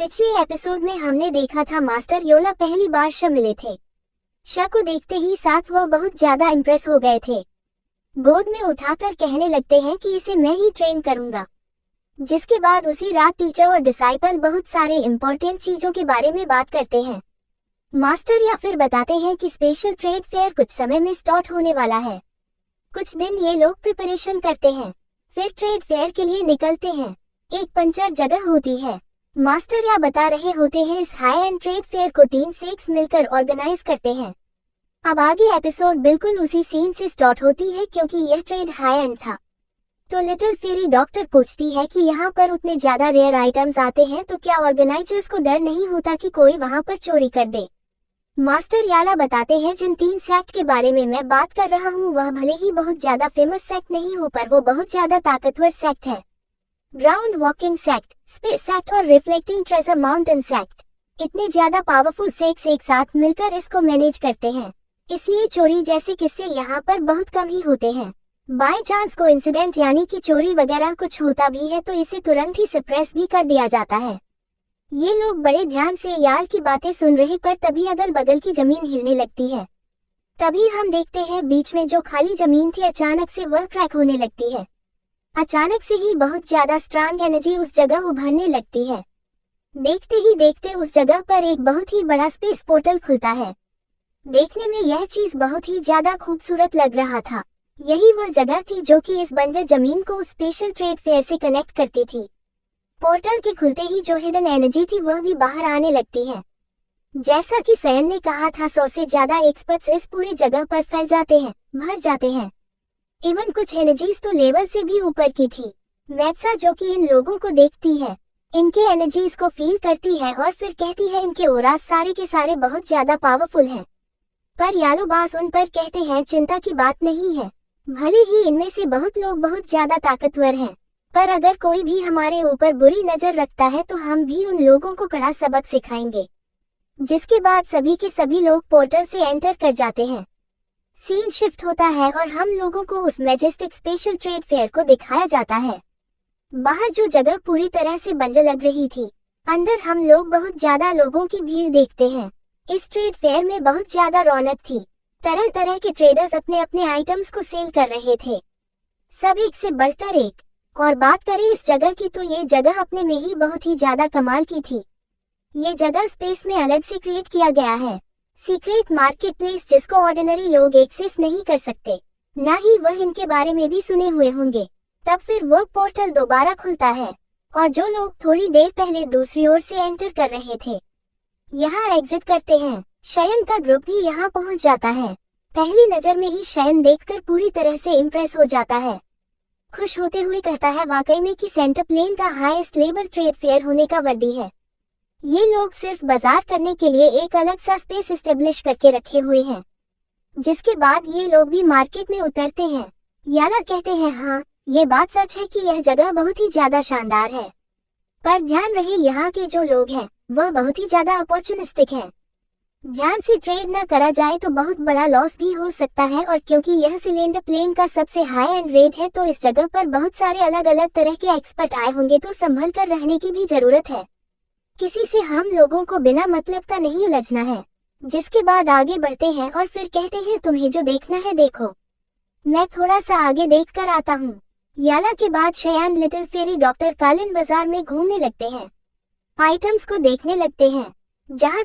पिछले एपिसोड में हमने देखा था मास्टर योला पहली बार श मिले थे। श को देखते ही साथ वह बहुत ज्यादा इम्प्रेस हो गए थे। गोद में उठाकर कहने लगते हैं कि इसे मैं ही ट्रेन करूंगा। जिसके बाद उसी रात टीचर और डिसाइपल बहुत सारे इम्पोर्टेंट चीजों के बारे में बात करते हैं। मास्टर या फिर बताते हैं कि स्पेशल ट्रेड फेयर कुछ समय में स्टार्ट होने वाला है। कुछ दिन ये लोग प्रिपरेशन करते हैं, फिर ट्रेड फेयर के लिए निकलते हैं। एक पंचर जगह होती है। मास्टर या बता रहे होते हैं इस हाई एंड ट्रेड फेयर को 3 सेक्स मिलकर ऑर्गेनाइज करते हैं। अब आगे एपिसोड बिल्कुल उसी सीन से स्टार्ट होती है क्योंकि यह ट्रेड हाई एंड था। तो लिटिल फेरी डॉक्टर पूछती है कि यहाँ पर उतने ज्यादा रेयर आइटम्स आते हैं तो क्या ऑर्गेनाइजर्स को डर नहीं होता कि कोई वहाँ पर चोरी कर दे। मास्टर याला बताते हैं जिन 3 सेक्ट के बारे में मैं बात कर रहा हूँ वह भले ही बहुत ज्यादा फेमस सेक्ट नहीं हो पर वो बहुत ज्यादा ताकतवर सेक्ट है। Ground walking sect, space sect और रिफ्लेक्टिंग ट्रेजर माउंटेन सेक्ट। इतने ज्यादा पावरफुल सेक्ट्स एक साथ मिलकर इसको मैनेज करते हैं, इसलिए चोरी जैसे किस्से यहाँ पर बहुत कम ही होते हैं। बाय चांस को इंसिडेंट यानी कि चोरी वगैरह कुछ होता भी है तो इसे तुरंत ही सप्रेस भी कर दिया जाता है। ये लोग बड़े ध्यान से याल की बातें सुन रहे पर तभी अगल बगल की जमीन हिलने लगती है। तभी हम देखते हैं बीच में जो खाली जमीन थी अचानक से वह क्रैक होने लगती है। अचानक से ही बहुत ज्यादा स्ट्रांग एनर्जी उस जगह उभरने लगती है। देखते ही देखते उस जगह पर एक बहुत ही बड़ा स्पेस पोर्टल खुलता है। देखने में यह चीज बहुत ही ज्यादा खूबसूरत लग रहा था। यही वह जगह थी जो कि इस बंजर जमीन को स्पेशल ट्रेड फेयर से कनेक्ट करती थी। पोर्टल के खुलते ही जो हिडन एनर्जी थी वह भी बाहर आने लगती है। जैसा कि सयन ने कहा था 100 से ज्यादा एक्सपर्ट्स इस पूरी जगह पर फैल जाते हैं, भर जाते हैं। इवन कुछ एनर्जीज तो लेवल से भी ऊपर की थी। मैत्सा जो कि इन लोगों को देखती है, इनके एनर्जीज को फील करती है और फिर कहती है इनके ओरास सारे के सारे बहुत ज्यादा पावरफुल हैं। पर यालोबास उन पर कहते हैं चिंता की बात नहीं है, भले ही इनमें से बहुत लोग बहुत ज्यादा ताकतवर हैं, पर अगर कोई भी हमारे ऊपर बुरी नजर रखता है तो हम भी उन लोगों को कड़ा सबक सिखाएंगे। जिसके बाद सभी के सभी लोग पोर्टल से एंटर कर जाते हैं। सीन शिफ्ट होता है और हम लोगों को उस मैजेस्टिक स्पेशल ट्रेड फेयर को दिखाया जाता है। बाहर जो जगह पूरी तरह से बंजर लग रही थी, अंदर हम लोग बहुत ज्यादा लोगों की भीड़ देखते हैं। इस ट्रेड फेयर में बहुत ज्यादा रौनक थी। तरह तरह के ट्रेडर्स अपने अपने आइटम्स को सेल कर रहे थे, सब एक से बढ़कर एक। और बात करें इस जगह की तो ये जगह अपने में ही बहुत ही ज्यादा कमाल की थी। ये जगह स्पेस में अलग से क्रिएट किया गया है, सीक्रेट मार्केट प्लेस जिसको ऑर्डिनरी लोग एक्सेस नहीं कर सकते, ना ही वह इनके बारे में भी सुने हुए होंगे। तब फिर वो पोर्टल दोबारा खुलता है और जो लोग थोड़ी देर पहले दूसरी ओर से एंटर कर रहे थे यहाँ एग्जिट करते हैं। शयन का ग्रुप भी यहाँ पहुँच जाता है। पहली नजर में ही शयन देखकर पूरी तरह से इम्प्रेस हो जाता है। खुश होते हुए कहता है वाकई में कि सेंटर प्लेन का हाईएस्ट लेवल ट्रेड फेयर होने का वर्दी है। ये लोग सिर्फ बाजार करने के लिए एक अलग सा स्पेस एस्टेब्लिश करके रखे हुए हैं। जिसके बाद ये लोग भी मार्केट में उतरते हैं। याला कहते हैं हाँ ये बात सच है कि यह जगह बहुत ही ज्यादा शानदार है, पर ध्यान रहे यहाँ के जो लोग हैं वह बहुत ही ज्यादा अपॉर्चुनिस्टिक हैं। ध्यान से ट्रेड न करा जाए तो बहुत बड़ा लॉस भी हो सकता है। और क्योंकि यह सिलेंडर प्लेन का सबसे हाई एंड रेट है तो इस जगह पर बहुत सारे अलग अलग तरह के एक्सपर्ट आए होंगे, तो संभल कर रहने की भी जरूरत है। किसी से हम लोगों को बिना मतलब का नहीं उलझना है। जिसके बाद आगे बढ़ते हैं और फिर कहते हैं तुम्हें जो देखना है देखो, मैं थोड़ा सा आगे देख कर आता हूँ। याला के बाद शयान लिटिल फेरी डॉक्टर कालिन बाजार में घूमने लगते हैं, आइटम्स को देखने लगते हैं। जहाँ